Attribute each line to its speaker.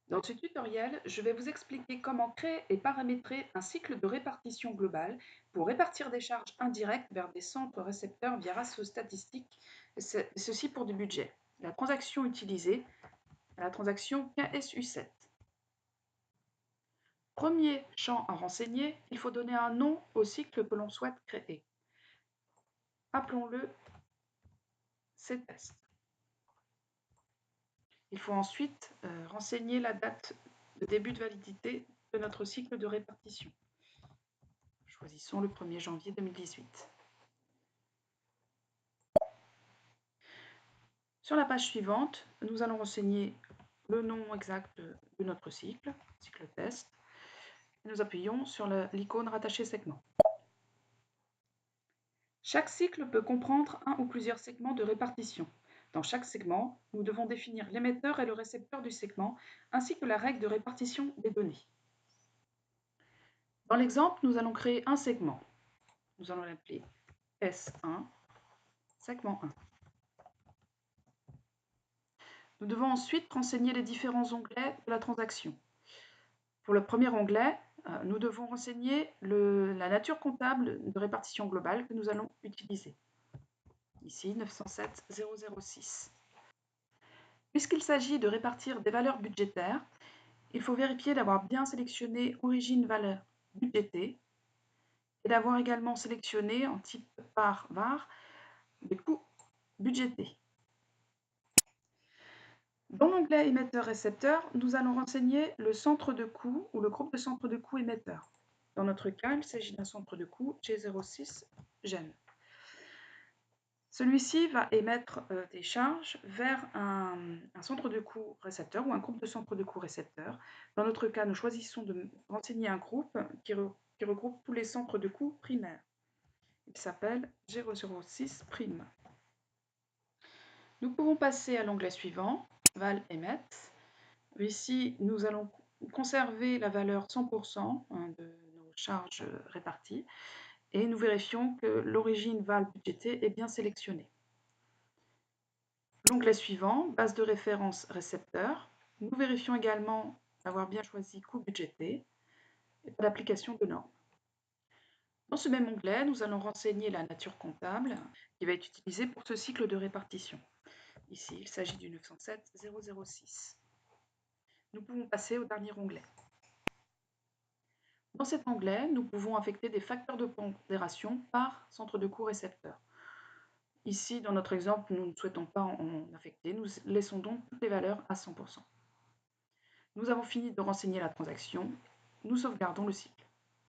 Speaker 1: Dans ce tutoriel, je vais vous expliquer comment créer et paramétrer un cycle de répartition globale pour répartir des charges indirectes vers des centres récepteurs via ratio statistique, ceci pour du budget. La transaction utilisée est la transaction KSU7. Premier champ à renseigner, il faut donner un nom au cycle que l'on souhaite créer. Appelons-le CTest. Il faut ensuite renseigner la date de début de validité de notre cycle de répartition. Choisissons le 1er janvier 2018. Sur la page suivante, nous allons renseigner le nom exact de notre cycle test, et nous appuyons sur l'icône rattacher segment. Chaque cycle peut comprendre un ou plusieurs segments de répartition. Dans chaque segment, nous devons définir l'émetteur et le récepteur du segment, ainsi que la règle de répartition des données. Dans l'exemple, nous allons créer un segment. Nous allons l'appeler S1, segment 1. Nous devons ensuite renseigner les différents onglets de la transaction. Pour le premier onglet, nous devons renseigner la nature comptable de répartition globale que nous allons utiliser. Ici, 907,006. Puisqu'il s'agit de répartir des valeurs budgétaires, il faut vérifier d'avoir bien sélectionné origine valeur budgétée et d'avoir également sélectionné en type par var les coûts budgétés. Dans l'onglet émetteur-récepteur, nous allons renseigner le centre de coût ou le groupe de centres de coût émetteur. Dans notre cas, il s'agit d'un centre de coût G06 Gen. Celui-ci va émettre des charges vers un centre de coût récepteur ou un groupe de centres de coût récepteurs. Dans notre cas, nous choisissons de renseigner un groupe qui regroupe tous les centres de coût primaires. Il s'appelle G06 prime. Nous pouvons passer à l'onglet suivant, Val Emet. Ici, nous allons conserver la valeur 100% de nos charges réparties et nous vérifions que l'origine val budgétée est bien sélectionnée. L'onglet suivant, base de référence récepteur. Nous vérifions également avoir bien choisi coût budgété et pas d'application de normes. Dans ce même onglet, nous allons renseigner la nature comptable qui va être utilisée pour ce cycle de répartition. Ici, il s'agit du 907,006. Nous pouvons passer au dernier onglet. Dans cet onglet, nous pouvons affecter des facteurs de pondération par centre de coût récepteur. Ici, dans notre exemple, nous ne souhaitons pas en affecter, nous laissons donc toutes les valeurs à 100%. Nous avons fini de renseigner la transaction, nous sauvegardons le cycle.